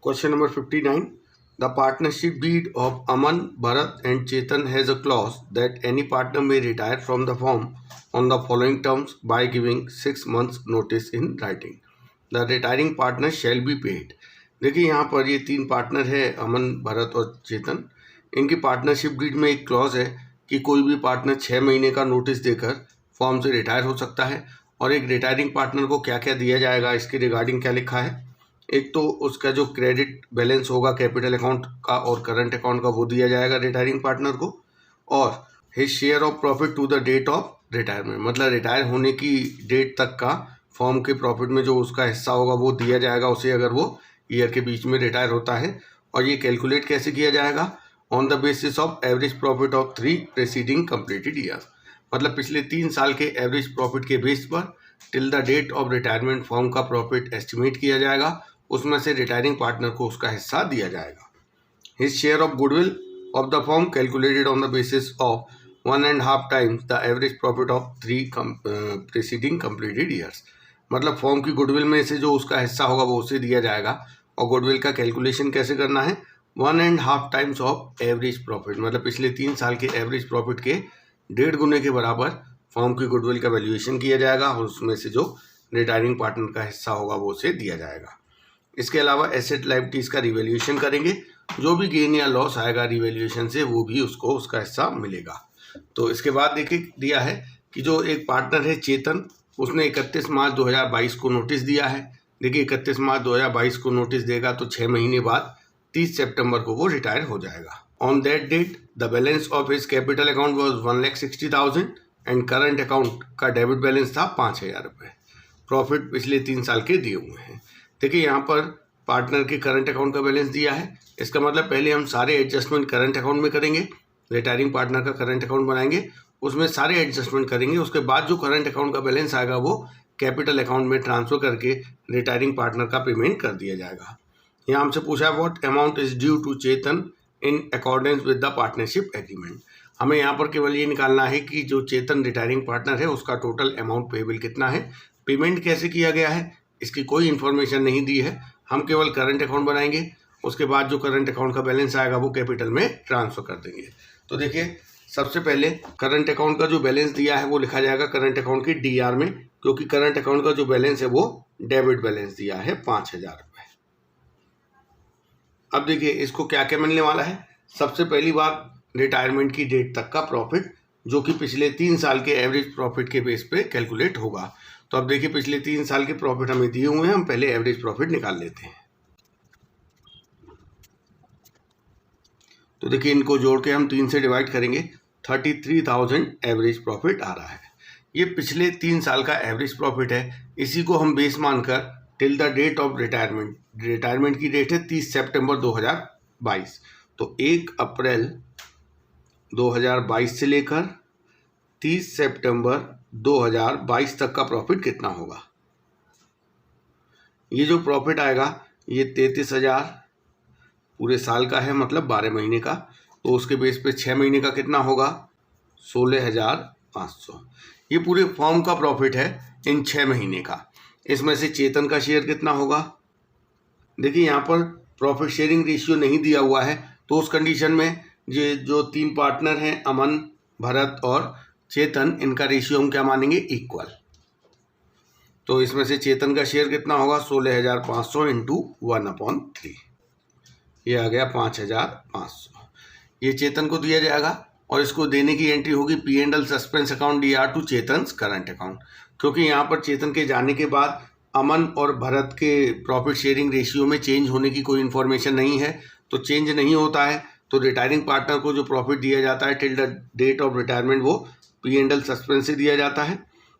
Question number 59. The partnership deed of Aman, Bharat and Chetan has a clause that any partner may retire from the firm on the following terms by giving 6 months notice in writing. The retiring partner shall be paid. देखिए यहाँ पर ये तीन partner है, अमन, भरत और चेतन। इनकी partnership deed में एक क्लॉज है कि कोई भी पार्टनर 6 महीने का नोटिस देकर फॉर्म से रिटायर हो सकता है। और एक रिटायरिंग पार्टनर को क्या क्या दिया जाएगा, इसके रिगार्डिंग क्या लिखा है। एक तो उसका जो क्रेडिट बैलेंस होगा कैपिटल अकाउंट का और करंट अकाउंट का, वो दिया जाएगा रिटायरिंग पार्टनर को। और his share of profit to the date of retirement, मतलब रिटायर होने की डेट तक का फॉर्म के प्रॉफिट में जो उसका हिस्सा होगा वो दिया जाएगा उसे, अगर वो ईयर के बीच में रिटायर होता है। और ये कैलकुलेट कैसे किया जाएगा, on the basis of average profit of 3 preceding completed years, मतलब पिछले 3 साल के एवरेज प्रॉफिट के बेस पर till the date of retirement firm का प्रॉफिट एस्टिमेट किया जाएगा, उसमें से रिटायरिंग पार्टनर को उसका हिस्सा दिया जाएगा। His share of goodwill of the firm calculated on the basis of 1.5 times the average profit of 3 preceding completed years, मतलब फॉर्म की गुडविल में से जो उसका हिस्सा होगा वो उसे दिया जाएगा। और गुडविल का कैलकुलेशन कैसे करना है, 1.5 टाइम्स ऑफ एवरेज प्रॉफिट, मतलब पिछले 3 साल के एवरेज प्रॉफिट के 1.5 गुने के बराबर फॉर्म की गुडविल का वैल्यूएशन किया जाएगा और उसमें से जो रिटायरिंग पार्टनर का हिस्सा होगा वो उसे दिया जाएगा। इसके अलावा एसेट लायबिलिटीज़ का रिवैल्यूएशन करेंगे, जो भी गेन या लॉस आएगा रिवैल्यूएशन से वो भी उसको उसका हिस्सा मिलेगा। तो इसके बाद देखिए दिया है कि जो एक पार्टनर है चेतन, उसने 31 मार्च 2022 को नोटिस दिया है। देखिए 31 मार्च 2022 को नोटिस देगा तो 6 महीने बाद 30 सितंबर को वो रिटायर हो जाएगा। On that date the balance of his capital account was 1,60,000 and current account का डेबिट बैलेंस था 5,000 रुपये। प्रॉफिट पिछले 3 साल के दिए हुए हैं। देखिए यहाँ पर पार्टनर के करंट अकाउंट का बैलेंस दिया है, इसका मतलब पहले हम सारे एडजस्टमेंट करंट अकाउंट में करेंगे, रिटायरिंग पार्टनर का करंट अकाउंट बनाएंगे, उसमें सारे एडजस्टमेंट करेंगे। उसके बाद जो करंट अकाउंट का बैलेंस आएगा वो कैपिटल अकाउंट में ट्रांसफर करके रिटायरिंग पार्टनर का पेमेंट कर दिया जाएगा। यहाँ हमसे पूछा what amount is due to Chetan in accordance with the partnership agreement. हमें यहाँ पर केवल ये निकालना है कि जो चेतन रिटायरिंग पार्टनर है उसका टोटल अमाउंट पेबल कितना है, पेमेंट कैसे किया गया है इसकी कोई इन्फॉर्मेशन नहीं दी है। हम केवल करंट अकाउंट बनाएंगे, उसके बाद जो करंट अकाउंट का बैलेंस आएगा वो कैपिटल में ट्रांसफर कर देंगे। तो देखिए सबसे पहले करंट अकाउंट का जो बैलेंस दिया है वो लिखा जाएगा करंट अकाउंट की डीआर में, क्योंकि करंट अकाउंट का जो बैलेंस है वो डेबिट बैलेंस दिया है 5,000 रुपये। अब देखिए इसको क्या क्या मिलने वाला है। सबसे पहली बात रिटायरमेंट की डेट तक का प्रॉफिट, जो कि पिछले 3 साल के एवरेज प्रॉफिट के बेस पे कैलकुलेट होगा। तो अब देखिए पिछले 3 साल के प्रॉफिट हमें दिए हुए हैं, हम पहले एवरेज प्रॉफिट निकाल लेते हैं। तो देखिए इनको जोड़ के हम 3 से डिवाइड करेंगे, 33,000 एवरेज प्रॉफिट आ रहा है। ये पिछले 3 साल का एवरेज प्रॉफिट है, इसी को हम बेस मानकर till the date of retirement, retirement की डेट है 30 सितंबर 2022, तो 1 अप्रैल 2022 से लेकर 30 सितंबर 2022 तक का प्रॉफिट कितना होगा। ये जो प्रॉफिट आएगा ये 33,000 पूरे साल का है, मतलब 12 महीने का, तो उसके बेस पे 6 महीने का कितना होगा 16,500। ये पूरे फॉर्म का प्रॉफिट है इन 6 महीने का। इसमें से चेतन का शेयर कितना होगा, देखिए यहाँ पर प्रॉफिट शेयरिंग रेशियो नहीं दिया हुआ है, तो उस कंडीशन में ये जो 3 पार्टनर हैं अमन, भरत और चेतन, इनका रेशियो हम क्या मानेंगे, इक्वल। तो इसमें से चेतन का शेयर कितना होगा 16,500 इंटू 1/3, ये आ गया 5,500। ये चेतन को दिया जाएगा और इसको देने की एंट्री होगी P&L suspense account DR to Chetan's current account, क्योंकि यहाँ पर चेतन के जाने के बाद अमन और भरत के प्रॉफिट शेयरिंग रेशियो में चेंज होने की कोई इन्फॉर्मेशन नहीं है। तो चेंज नहीं होता है तो रिटायरिंग पार्टनर को जो प्रॉफिट दिया जाता है till the date of retirement वो P&L सस्पेंस से दिया जाता है।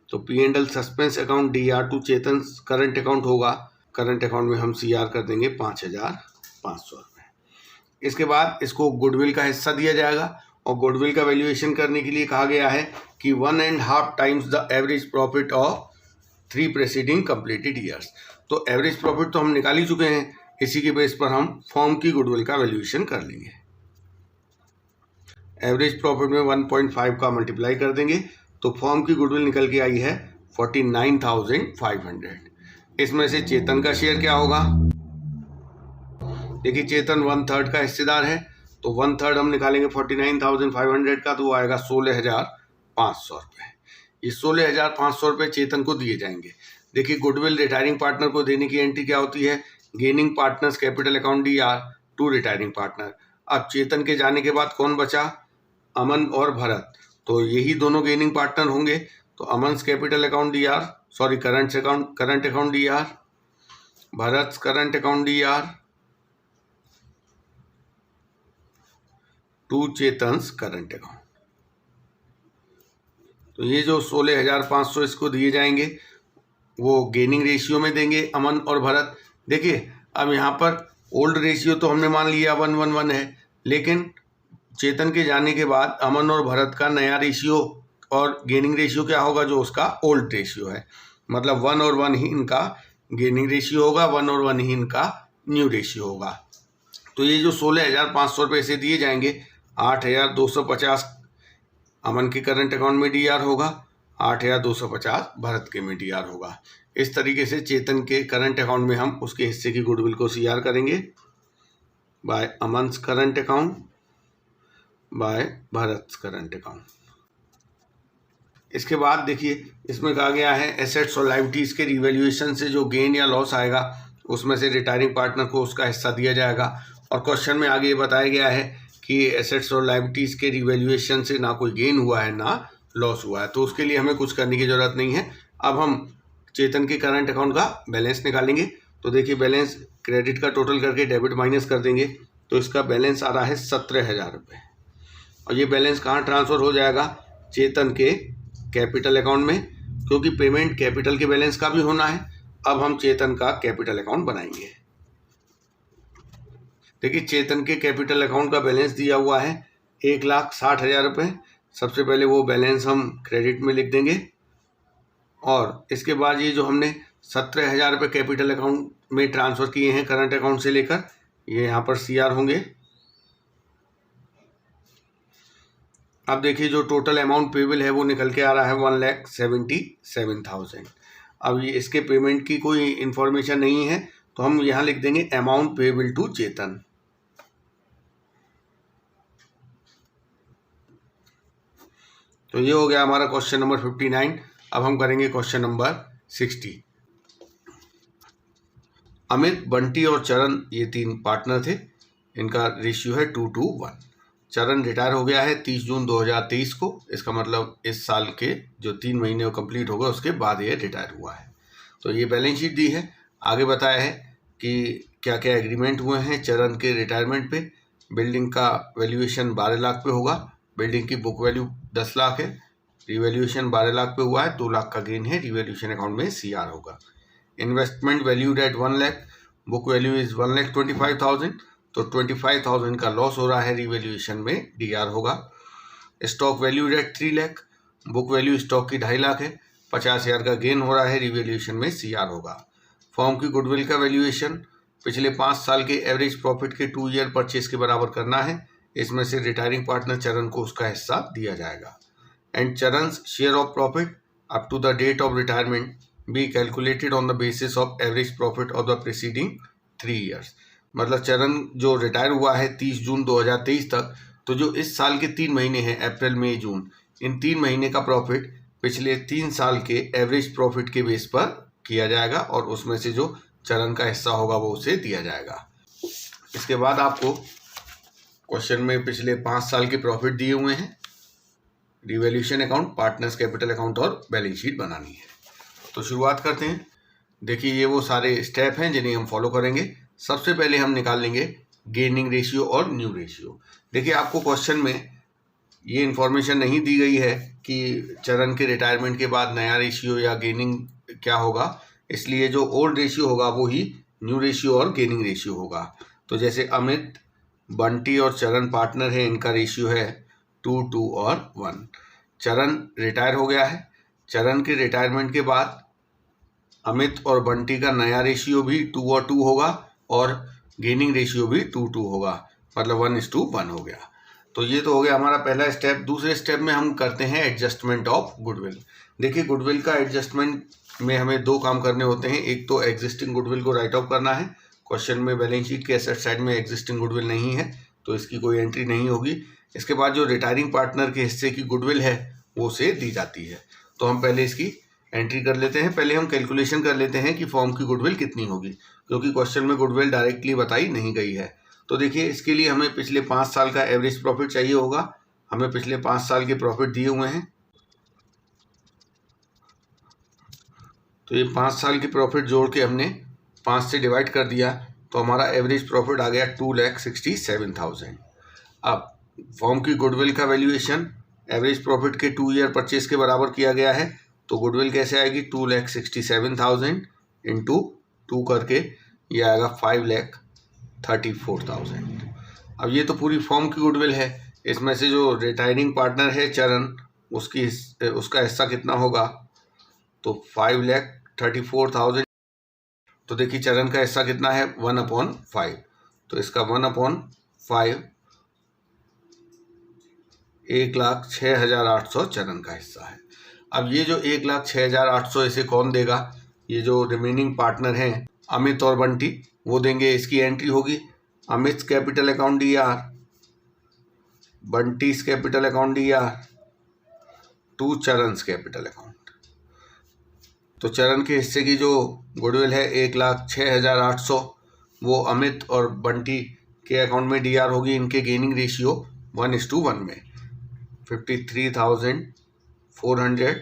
तो P&L suspense account DR to Chetan's current account होगा, करंट अकाउंट में हम CR कर देंगे 5,500 रुपये। इसके बाद इसको गुडविल का हिस्सा दिया जाएगा और गुडविल का वैल्यूएशन करने के लिए कहा गया है कि 1.5 times the average profit of 3 preceding completed years. तो एवरेज प्रॉफिट तो हम निकाल ही चुके हैं, इसी के बेस पर हम फॉर्म की गुडविल का वैल्यूएशन कर लेंगे। एवरेज प्रॉफिट में 1.5 का मल्टीप्लाई कर देंगे तो फॉर्म की गुडविल निकल के आई है 49,500। इसमें से चेतन का शेयर क्या होगा, देखिए चेतन 1/3 का हिस्सेदार है, तो 1/3 हम निकालेंगे 49,500 का, तो वो आएगा 16,500 रुपये। ये 16,500 रुपये चेतन को दिए जाएंगे। देखिए गुडविल रिटायरिंग पार्टनर को देने की एंट्री क्या होती है, gaining partners capital account DR to retiring partner. अब चेतन के जाने के बाद कौन बचा, अमन और भरत, तो यही दोनों गेनिंग पार्टनर होंगे। तो Aman capital account DR, sorry current account DR, Bharat current account DR to Chetan's current account. तो ये जो 16,500 इसको दिए जाएंगे वो गेनिंग रेशियो में देंगे अमन और भरत। देखिए अब यहाँ पर ओल्ड रेशियो तो हमने मान लिया 1:1 है, लेकिन चेतन के जाने के बाद अमन और भरत का नया रेशियो और गेनिंग रेशियो क्या होगा, जो उसका ओल्ड रेशियो है। मतलब 1 और 1 ही इनका गेनिंग रेशियो होगा, 1 और 1 ही इनका न्यू रेशियो होगा। तो ये जो 16,500 रुपये से दिए जाएंगे, 8,250 अमन के करंट अकाउंट में DR होगा, 8,250 भरत के में DR होगा। इस तरीके से चेतन के करंट अकाउंट में हम उसके हिस्से की गुडविल को CR करेंगे by Aman current account by Bharat current account. इसके बाद देखिए इसमें कहा गया है एसेट्स और लायबिलिटीज़ के रिवैल्यूएशन से जो गेन या लॉस आएगा उसमें से रिटायरिंग पार्टनर को उसका हिस्सा दिया जाएगा। और क्वेश्चन में आगे ये बताया गया है कि एसेट्स और लायबिलिटीज़ के रिवैल्यूएशन से ना कोई गेन हुआ है ना लॉस हुआ है, तो उसके लिए हमें कुछ करने की ज़रूरत नहीं है। अब हम चेतन के करंट अकाउंट का बैलेंस निकालेंगे। तो देखिए बैलेंस क्रेडिट का टोटल करके डेबिट माइनस कर देंगे, तो इसका बैलेंस आ रहा है 17,000 रुपये। और ये बैलेंस कहाँ ट्रांसफ़र हो जाएगा, चेतन के कैपिटल अकाउंट में, क्योंकि पेमेंट कैपिटल के बैलेंस का भी होना है। अब हम चेतन का कैपिटल अकाउंट बनाएंगे। देखिए चेतन के कैपिटल अकाउंट का बैलेंस दिया हुआ है 1,60,000 रुपये। सबसे पहले वो बैलेंस हम क्रेडिट में लिख देंगे और इसके बाद ये जो हमने 17,000 रुपये कैपिटल अकाउंट में ट्रांसफ़र किए हैं करंट अकाउंट से लेकर, ये यहाँ पर CR होंगे। अब देखिए जो टोटल अमाउंट पेबल है वो निकल के आ रहा है 1,77,000। अब ये इसके पेमेंट की कोई इन्फॉर्मेशन नहीं है, तो हम यहाँ लिख देंगे अमाउंट पेबल टू चेतन। तो ये हो गया हमारा क्वेश्चन नंबर 59। अब हम करेंगे क्वेश्चन नंबर 60। अमित, बंटी और चरण ये 3 पार्टनर थे, इनका रेशियो है 2:1। चरण रिटायर हो गया है 30 जून 2023 को, इसका मतलब इस साल के जो 3 महीने कंप्लीट हो गए उसके बाद ये रिटायर हुआ है। तो ये बैलेंस शीट दी है। आगे बताया है कि क्या क्या एग्रीमेंट हुए हैं चरण के रिटायरमेंट पे। बिल्डिंग का वैल्यूएशन 12 लाख पे होगा, बिल्डिंग की बुक वैल्यू 10 लाख है, रिवैल्यूएशन 12 लाख पे हुआ है, 2 लाख का गेन है, रिवैल्यूएशन अकाउंट में CR होगा। Investment valued at 1 lakh, book value is 1,25,000, तो 25,000 का लॉस हो रहा है, रिवैल्यूएशन में DR होगा। Stock valued at 3 lakh, book value stock की 2.5 लाख है, 50,000 का गेन हो रहा है, रिवैल्यूएशन में CR होगा। फर्म की गुडविल का वैल्यूएशन पिछले 5 साल के एवरेज प्रॉफिट के 2 ईयर परचेज के बराबर करना है। इसमें से रिटायरिंग पार्टनर चरण को उसका हिस्सा दिया जाएगा। And Charan's share of profit up to the date of retirement be calculated on the basis of average profit of the preceding 3 years. मतलब चरण जो रिटायर हुआ है 30 जून 2023 तक, तो जो इस साल के 3 महीने हैं अप्रैल मई जून, इन 3 महीने का प्रॉफिट पिछले 3 साल के एवरेज प्रॉफिट के बेस पर किया जाएगा और उसमें से जो चरण का हिस्सा होगा वो उसे दिया जाएगा। इसके बाद आपको क्वेश्चन में पिछले 5 साल के प्रॉफिट दिए हुए हैं, revaluation account, partners capital account और बैलेंस शीट बनानी है। तो शुरुआत करते हैं। देखिए ये वो सारे स्टेप हैं जिन्हें हम फॉलो करेंगे। सबसे पहले हम निकाल लेंगे गेनिंग रेशियो और न्यू रेशियो। देखिए आपको क्वेश्चन में ये इन्फॉर्मेशन नहीं दी गई है कि चरण के रिटायरमेंट के बाद नया रेशियो या गेनिंग क्या होगा, इसलिए जो ओल्ड रेशियो होगा वो ही न्यू रेशियो और गेनिंग रेशियो होगा। तो जैसे अमित, बंटी और चरण पार्टनर है, इनका रेशियो है 2, 2 और 1। चरण रिटायर हो गया है, चरण के रिटायरमेंट के बाद अमित और बंटी का नया रेशियो भी 2 और 2 होगा और गेनिंग रेशियो भी 2, 2 होगा, मतलब 1:1 हो गया। तो ये तो हो गया हमारा पहला स्टेप। दूसरे स्टेप में हम करते हैं एडजस्टमेंट ऑफ गुडविल। देखिए गुडविल का एडजस्टमेंट में हमें 2 काम करने होते हैं। एक तो एग्जिस्टिंग गुडविल को राइट ऑफ करना है, क्वेश्चन में बैलेंस शीट के एसेट साइड में एग्जिस्टिंग गुडविल नहीं है, तो इसकी कोई एंट्री नहीं होगी। इसके बाद जो रिटायरिंग पार्टनर के हिस्से की गुडविल है वो उसे दी जाती है। तो हम पहले इसकी एंट्री कर लेते हैं। पहले हम कैलकुलेशन कर लेते हैं कि फॉर्म की गुडविल कितनी होगी, क्योंकि क्वेश्चन में गुडविल डायरेक्टली बताई नहीं गई है। तो देखिए, इसके लिए हमें पिछले 5 साल का एवरेज प्रॉफिट चाहिए होगा। हमें पिछले 5 साल के प्रॉफिट दिए हुए हैं, तो ये 5 साल की प्रॉफिट जोड़ के हमने 5 से डिवाइड कर दिया, तो हमारा एवरेज प्रॉफिट आ गया 2,67,000। अब फॉर्म की गुडविल का वैल्यूएशन एवरेज प्रॉफिट के 2 ईयर परचेज के बराबर किया गया है, तो गुडविल कैसे आएगी, 2,67,000 इंटू 2 करके ये आएगा 5,34,000। अब ये तो पूरी फॉर्म की गुडविल है। इसमें से जो रिटायरिंग पार्टनर है चरण, उसका हिस्सा कितना होगा, तो 5,34,000। तो देखिए चरण का हिस्सा कितना है, 1/5, तो इसका 1/5 1,06,800 चरण का हिस्सा है। अब ये जो 1,06,800 इसे कौन देगा, ये जो रिमेनिंग पार्टनर हैं अमित और बंटी, वो देंगे। इसकी एंट्री होगी Amit capital account DR, Bunty's capital account DR to Charan's capital account. तो चरण के हिस्से की जो गुडविल है 1,06,800, वो अमित और बंटी के अकाउंट में DR होगी। इनके गेनिंग रेशियो 1:1 में 53,400,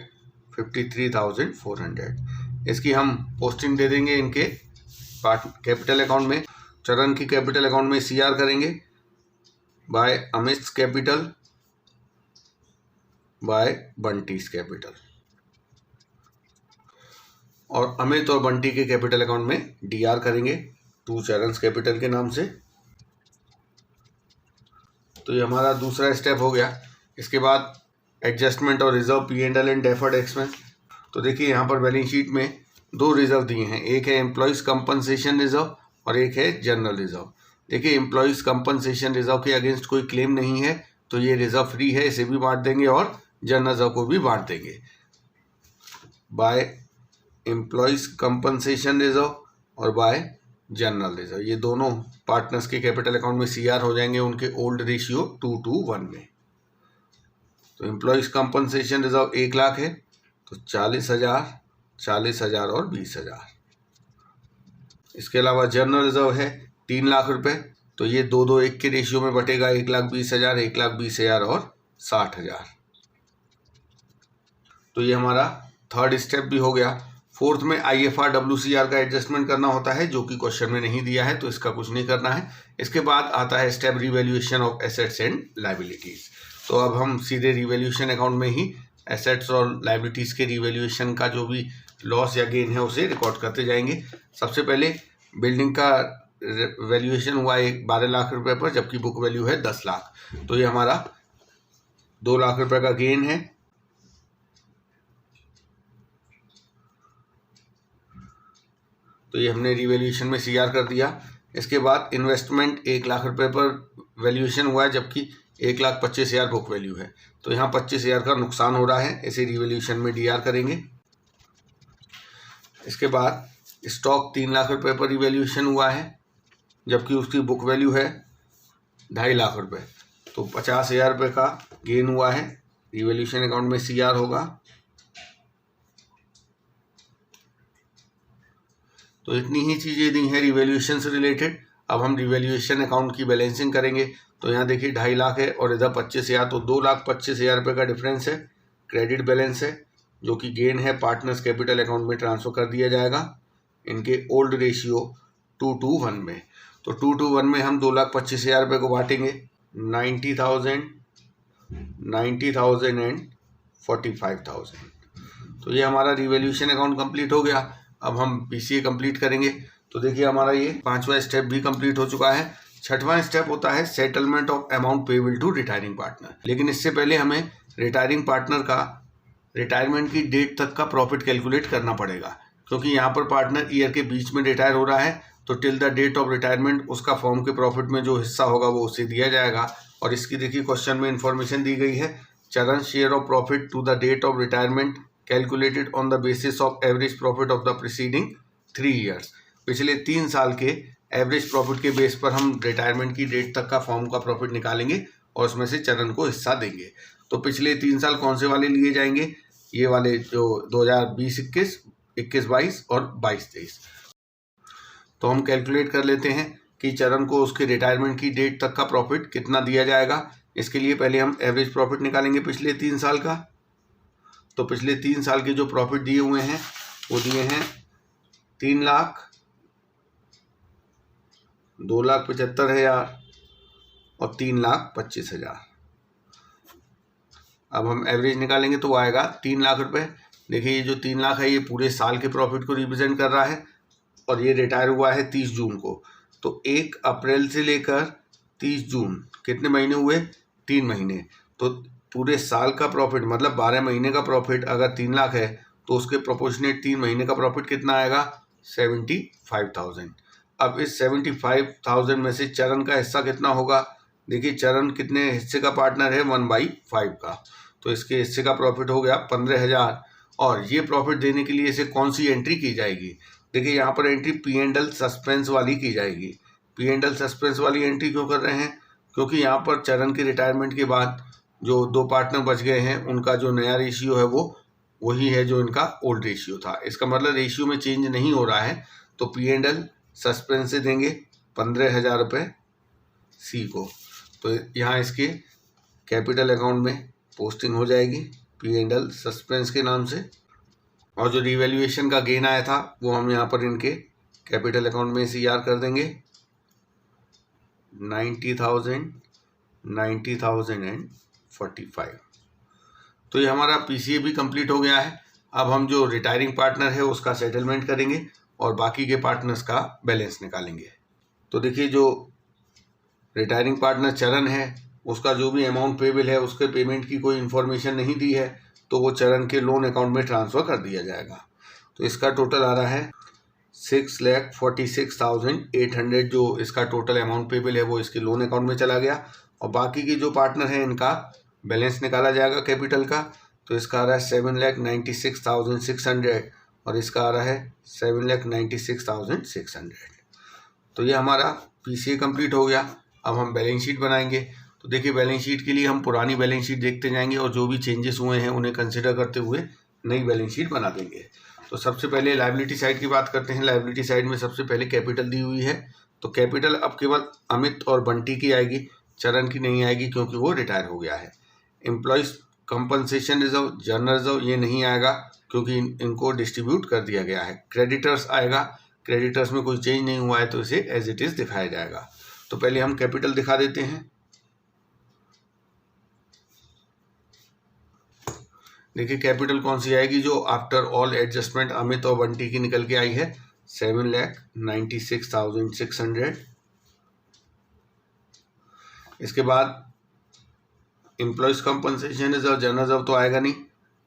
53,400। इसकी हम पोस्टिंग दे देंगे इनके कैपिटल अकाउंट में। चरण की कैपिटल अकाउंट में CR करेंगे by Amit capital by Bunty's capital, और अमित और बंटी के कैपिटल अकाउंट में DR करेंगे टू चरण's कैपिटल के नाम से। तो ये हमारा दूसरा स्टेप हो गया। इसके बाद एडजस्टमेंट और reserve P&L and deferred expense. तो देखिए यहाँ पर बैलेंस शीट में 2 रिजर्व दिए हैं, एक है एम्प्लॉयज़ कंपनसेशन रिजर्व और एक है जनरल रिजर्व। देखिए एम्प्लॉयज़ कंपनसेशन रिजर्व के अगेंस्ट कोई क्लेम नहीं है, तो ये रिजर्व फ्री है, इसे भी बांट देंगे और जनरल रिजर्व को भी बांट देंगे बाय एम्प्लॉयज़ कंपनसेशन रिजर्व और बाय जनरल रिजर्व। ये दोनों पार्टनर्स के कैपिटल अकाउंट में CR हो जाएंगे उनके ओल्ड रेशियो 2:1 में। तो एम्प्लॉयज़ कंपनसेशन रिजर्व 1 लाख है, तो 40,000, 40,000 और 20,000। इसके अलावा जनरल रिजर्व है 3 लाख रुपए, तो ये 2:1 के रेशियो में बटेगा, 1,20,000, 1,20,000 और 60,000। तो ये हमारा थर्ड स्टेप भी हो गया। फोर्थ में IFR WCR का एडजस्टमेंट करना होता है, जो कि क्वेश्चन में नहीं दिया है, तो इसका कुछ नहीं करना है। इसके बाद आता है step revaluation of assets and liabilities. तो अब हम सीधे रिवैल्यूएशन अकाउंट में ही एसेट्स और लायबिलिटीज के रिवैल्यूएशन का जो भी लॉस या गेन है उसे रिकॉर्ड करते जाएंगे। सबसे पहले बिल्डिंग का वैल्यूएशन हुआ 12 लाख रुपए पर, जबकि बुक वैल्यू है 10 लाख। तो ये हमारा 2 लाख रुपए का गेन है। तो ये हमने रिवैल्यूएशन में CR कर दिया। इसके बाद इन्वेस्टमेंट 1 लाख रुपए पर वैल्यूएशन हुआ है, जबकि 1,25,000 बुक वैल्यू है, तो यहाँ 25,000 का नुकसान हो रहा है, इसे रिवैल्यूएशन में DR करेंगे। इसके बाद स्टॉक 3 लाख रुपए पर रिवैल्यूएशन हुआ है, जबकि उसकी बुक वैल्यू है 2.5 लाख रुपए, तो 50,000 रुपये का गेन हुआ है, रिवैल्यूएशन अकाउंट में CR होगा। तो इतनी ही चीज़ें दी हैं रिवैल्यूएशन से रिलेटेड। अब हम रिवैल्यूएशन अकाउंट की बैलेंसिंग करेंगे। तो यहाँ देखिए 2.5 लाख है और इधर 25,000, तो 2,25,000 रुपये का डिफरेंस है, क्रेडिट बैलेंस है, जो कि गेन है, पार्टनर्स कैपिटल अकाउंट में ट्रांसफ़र कर दिया जाएगा इनके ओल्ड रेशियो 2:1 में। तो 2:1 में हम 2,25,000 रुपये को बांटेंगे 90,000 एंड 45,000। तो ये हमारा रिवैल्यूएशन अकाउंट कंप्लीट हो गया। अब हम PCA कंप्लीट करेंगे। तो देखिए हमारा ये 5वां स्टेप भी कंप्लीट हो चुका है। 6वां स्टेप होता है settlement of amount payable to retiring partner. लेकिन इससे पहले हमें रिटायरिंग पार्टनर का रिटायरमेंट की डेट तक का प्रॉफिट कैलकुलेट करना पड़ेगा, क्योंकि यहाँ पर पार्टनर ईयर के बीच में रिटायर हो रहा है, तो till the date of retirement उसका फॉर्म के प्रॉफिट में जो हिस्सा होगा वो उसे दिया जाएगा। और इसकी देखिए क्वेश्चन में इंफॉर्मेशन दी गई है, Charan share of profit to the date of retirement calculated on the basis of average profit of the preceding 3 years. पिछले 3 साल के एवरेज प्रॉफिट के बेस पर हम रिटायरमेंट की डेट तक का फॉर्म का प्रॉफिट निकालेंगे और उसमें से चरण को हिस्सा देंगे। तो पिछले 3 साल कौन से वाले लिए जाएंगे? ये वाले जो 2020-21, 21-22 और 22-23। तो हम कैलकुलेट कर लेते हैं कि चरण को उसके रिटायरमेंट की डेट तक का प्रॉफिट कितना दिया जाएगा। इसके लिए पहले हम एवरेज प्रॉफिट निकालेंगे पिछले 3 साल का। तो पिछले 3 साल के जो प्रॉफिट दिए हुए हैं वो दिए हैं 3 लाख, 2,75,000 और 3,25,000। अब हम एवरेज निकालेंगे तो वो आएगा 3 लाख रुपए। देखिए ये जो 3 लाख है ये पूरे साल के प्रॉफिट को रिप्रेजेंट कर रहा है और ये रिटायर हुआ है 30 जून को। तो 1 अप्रैल से लेकर 30 जून कितने महीने हुए? 3 महीने। तो पूरे साल का प्रॉफिट मतलब 12 महीने का प्रॉफिट अगर 3 लाख है तो उसके प्रोपोर्शनेट 3 महीने का प्रॉफिट कितना आएगा? 75,000। अब इस 75,000 में से चरण का हिस्सा कितना होगा? देखिए चरण कितने हिस्से का पार्टनर है? 1/5 का। तो इसके हिस्से का प्रॉफिट हो गया 15,000। और ये प्रॉफिट देने के लिए इसे कौन सी एंट्री की जाएगी? देखिए यहाँ पर एंट्री P&L सस्पेंस वाली की जाएगी। P&L सस्पेंस वाली एंट्री क्यों कर रहे हैं? क्योंकि यहाँ पर चरण के रिटायरमेंट के बाद जो 2 पार्टनर बच गए हैं उनका जो नया रेशियो है वो वही है जो इनका ओल्ड रेशियो था। इसका मतलब रेशियो में चेंज नहीं हो रहा है। तो P&L सस्पेंस से देंगे 15,000 रुपये सी को। तो यहाँ इसके कैपिटल अकाउंट में पोस्टिंग हो जाएगी P&L सस्पेंस के नाम से। और जो रिवैल्यूएशन का गेन आया था वो हम यहाँ पर इनके कैपिटल अकाउंट में CR कर देंगे 90,000, 90,000 एंड 45। तो ये हमारा PCA भी कंप्लीट हो गया है। अब हम जो रिटायरिंग पार्टनर है उसका सेटलमेंट करेंगे और बाकी के पार्टनर्स का बैलेंस निकालेंगे। तो देखिए जो रिटायरिंग पार्टनर चरण है उसका जो भी अमाउंट पेबल है उसके पेमेंट की कोई इन्फॉर्मेशन नहीं दी है तो वो चरण के लोन अकाउंट में ट्रांसफ़र कर दिया जाएगा। तो इसका टोटल आ रहा है 6,46,800 जो इसका टोटल अमाउंट पेबल है वो इसके लोन अकाउंट में चला गया। और बाकी के जो पार्टनर हैं इनका बैलेंस निकाला जाएगा कैपिटल का। तो इसका आ रहा है 7,96,600 और इसका आ रहा है 7,96,600। तो ये हमारा PCA कंप्लीट हो गया। अब हम बैलेंस शीट बनाएंगे। तो देखिए बैलेंस शीट के लिए हम पुरानी बैलेंस शीट देखते जाएंगे और जो भी चेंजेस हुए हैं उन्हें कंसिडर करते हुए नई बैलेंस शीट बना देंगे। तो सबसे पहले लायबिलिटी साइड की बात करते हैं। लायबिलिटी साइड में सबसे पहले कैपिटल दी हुई है। तो कैपिटल अब केवल अमित और बंटी की आएगी, चरण की नहीं आएगी क्योंकि वो रिटायर हो गया है। Employees compensation reserve, general reserve ये नहीं आएगा क्योंकि इनको डिस्ट्रीब्यूट कर दिया गया है। क्रेडिटर्स आएगा, क्रेडिटर्स में कोई चेंज नहीं हुआ है तो इसे एज इट इज़ दिखाया जाएगा। तो पहले हम कैपिटल दिखा देते हैं। देखिए कैपिटल कौन सी आएगी जो आफ्टर ऑल एडजस्टमेंट अमित और बंटी की निकल के आई है 7,96,600। इसके बाद employees compensation reserve, general reserve तो आएगा नहीं,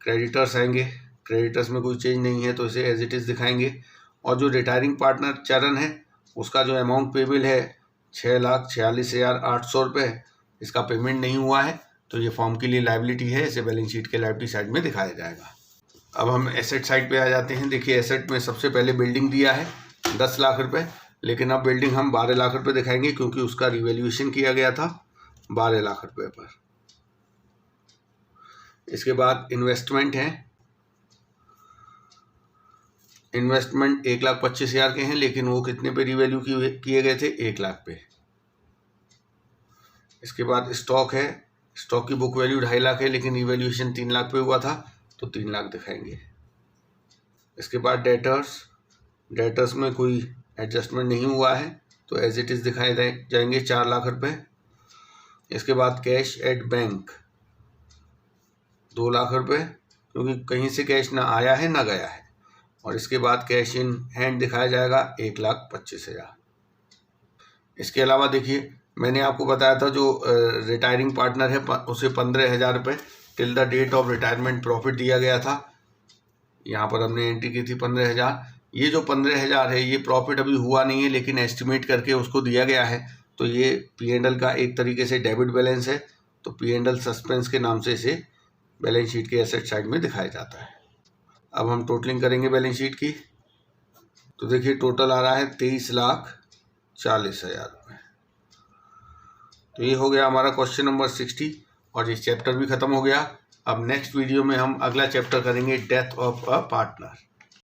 क्रेडिटर्स आएंगे, क्रेडिटर्स में कोई चेंज नहीं है तो इसे एज इट इज़ दिखाएंगे। और जो रिटायरिंग पार्टनर चरण है उसका जो अमाउंट पेबल है 6,46,800 रुपये, इसका पेमेंट नहीं हुआ है तो ये फॉर्म के लिए लायबिलिटी है, इसे बैलेंस शीट के लायबिलिटी साइड में दिखाया जाएगा। अब हम एसेट साइड पे आ जाते हैं। देखिए एसेट में सबसे पहले बिल्डिंग दिया है 10 लाख रुपए, लेकिन अब बिल्डिंग हम 12 लाख रुपए दिखाएंगे क्योंकि उसका रिवैल्यूएशन किया गया था 12 लाख रुपए पर। इसके बाद इन्वेस्टमेंट है, इन्वेस्टमेंट 1,25,000 के हैं लेकिन वो कितने पे रिवैल्यू किए गए थे? 1 लाख पे। इसके बाद स्टॉक है, स्टॉक की बुक वैल्यू 2.5 लाख है लेकिन रिवैल्यूएशन 3 लाख पे हुआ था तो 3 लाख दिखाएंगे। इसके बाद डेटर्स, डेटर्स में कोई एडजस्टमेंट नहीं हुआ है तो एज इट इज़ दिखाए जाएंगे 4 लाख रुपए। इसके बाद कैश एट बैंक 2 लाख रुपए क्योंकि कहीं से कैश ना आया है ना गया है। और इसके बाद कैश इन हैंड दिखाया जाएगा 1,25,000। इसके अलावा देखिए मैंने आपको बताया था जो रिटायरिंग पार्टनर है उसे 15,000 रुपये till the date of retirement profit दिया गया था। यहाँ पर हमने एंट्री की थी 15,000। ये जो 15,000 है ये प्रॉफिट अभी हुआ नहीं है लेकिन एस्टिमेट करके उसको दिया गया है तो ये P&L का एक तरीके से डेबिट बैलेंस है। तो P&L सस्पेंस के नाम से इसे बैलेंस शीट के एसेट साइड में दिखाया जाता है। अब हम टोटलिंग करेंगे बैलेंस शीट की। तो देखिए टोटल आ रहा है 40,000 रुपये। तो ये हो गया हमारा क्वेश्चन नंबर 60 और ये चैप्टर भी ख़त्म हो गया। अब नेक्स्ट वीडियो में हम अगला चैप्टर करेंगे, डेथ ऑफ अ पार्टनर।